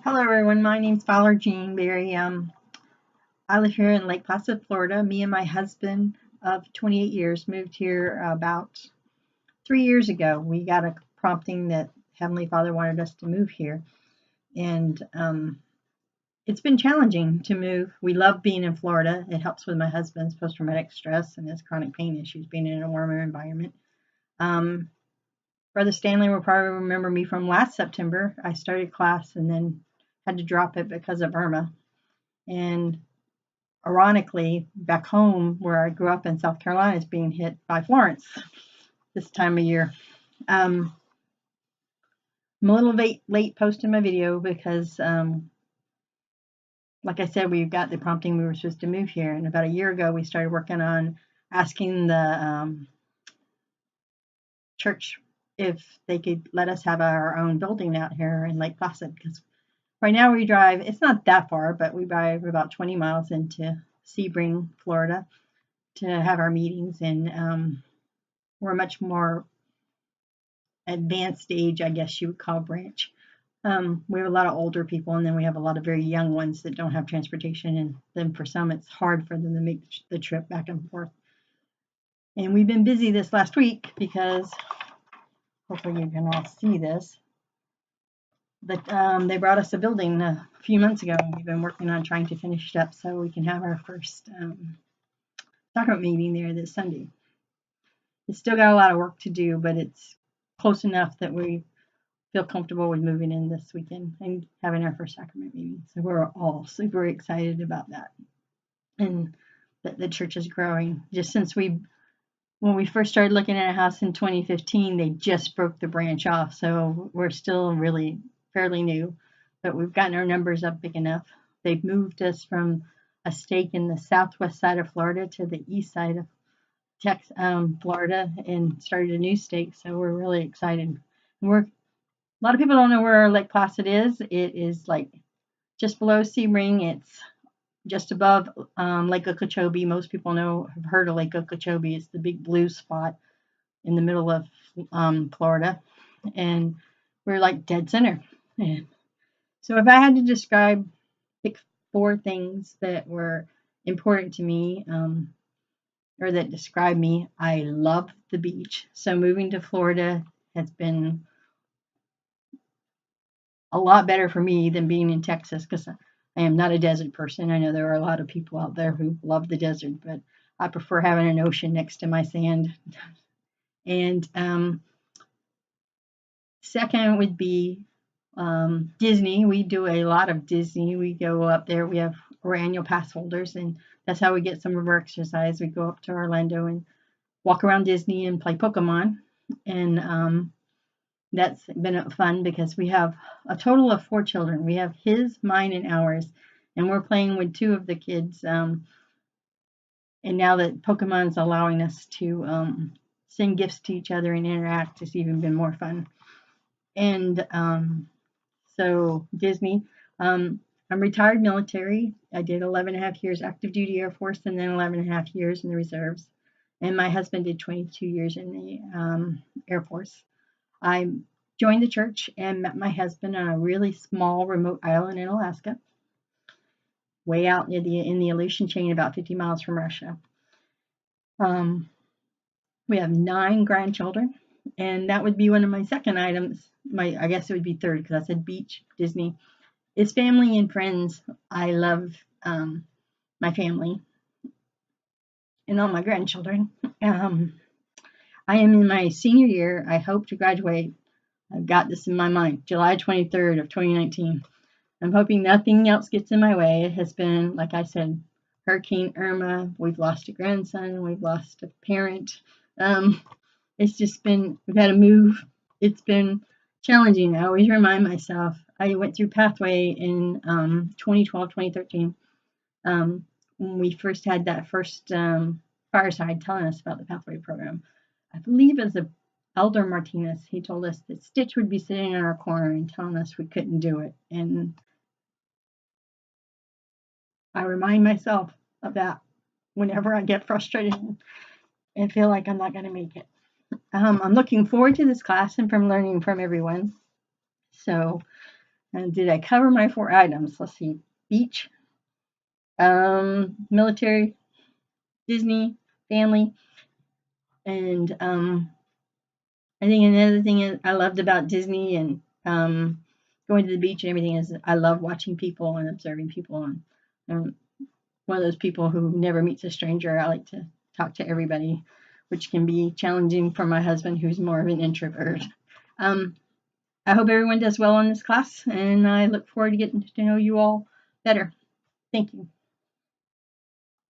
Hello, everyone. My name's Fowler Jean Berry. I live here in Lake Placid, Florida. Me and my husband of 28 years moved here about 3 years ago. We got a prompting that Heavenly Father wanted us to move here, and it's been challenging to move. We love being in Florida. It helps with my husband's post-traumatic stress and his chronic pain issues, being in a warmer environment. Um, Brother Stanley will probably remember me from last September. I started class and then had to drop it because of Irma. And ironically, back home where I grew up in South Carolina is being hit by Florence this time of year. I'm a little late posting my video because, like I said, we got the prompting we were supposed to move here. And about a year ago, we started working on asking the church if they could let us have our own building out here in Lake Placid, because right now we drive, it's not that far, but we drive about 20 miles into Sebring, Florida to have our meetings, and we're much more advanced age, I guess you would call branch. We have a lot of older people, and then we have a lot of very young ones that don't have transportation, and then for some it's hard for them to make the trip back and forth. And we've been busy this last week because hopefully you can all see this. But they brought us a building a few months ago, and we've been working on trying to finish it up so we can have our first sacrament meeting there this Sunday. It's still got a lot of work to do, but it's close enough that we feel comfortable with moving in this weekend and having our first sacrament meeting. So we're all super excited about that, and that the church is growing. Just since when we first started looking at a house in 2015, they just broke the branch off. So we're still really fairly new, but we've gotten our numbers up big enough. They've moved us from a stake in the southwest side of Florida to the east side of Florida, and started a new stake. So we're really excited. A lot of people don't know where Lake Placid is. It is like just below Sebring. It's just above Lake Okeechobee. Most people have heard of Lake Okeechobee. It's the big blue spot in the middle of Florida, and we're like dead center. And so if I had to pick 4 things that were important to me, or that describe me, I love the beach. So moving to Florida has been a lot better for me than being in Texas, because I am not a desert person. I know there are a lot of people out there who love the desert, but I prefer having an ocean next to my sand. And second would be Disney. We do a lot of Disney. We go up there. We're annual pass holders, and that's how we get some of our exercise. We go up to Orlando and walk around Disney and play Pokemon. And that's been fun because we have a total of 4 children. We have his, mine, and ours, and we're playing with 2 of the kids. And now that Pokemon's allowing us to send gifts to each other and interact, it's even been more fun. And so Disney. I'm retired military. I did 11.5 years active duty Air Force, and then 11.5 years in the reserves. And my husband did 22 years in the Air Force. I joined the church and met my husband on a really small remote island in Alaska, way out in the Aleutian chain, about 50 miles from Russia. We have 9 grandchildren, and that would be one of my second items. I guess it would be third, because I said beach, Disney. It's family and friends. I love my family and all my grandchildren. I am in my senior year. I hope to graduate. I've got this in my mind, July 23rd of 2019. I'm hoping nothing else gets in my way. It has been, like I said, Hurricane Irma. We've lost a grandson. We've lost a parent. It's just been, we've had to move. It's been challenging. I always remind myself. I went through Pathway in 2012, 2013. When we first had that first fireside telling us about the Pathway program. I believe it was Elder Martinez. He told us that Stitch would be sitting in our corner and telling us we couldn't do it. And I remind myself of that whenever I get frustrated and feel like I'm not going to make it. I'm looking forward to this class and from learning from everyone. So And did I cover my 4 items? Let's see. Beach, military, Disney, family, and I think another thing I loved about Disney and going to the beach and everything is I love watching people and observing people. And I'm one of those people who never meets a stranger. I like to talk to everybody, which can be challenging for my husband, who's more of an introvert. Um, I hope everyone does well on this class, and I look forward to getting to know you all better. Thank you.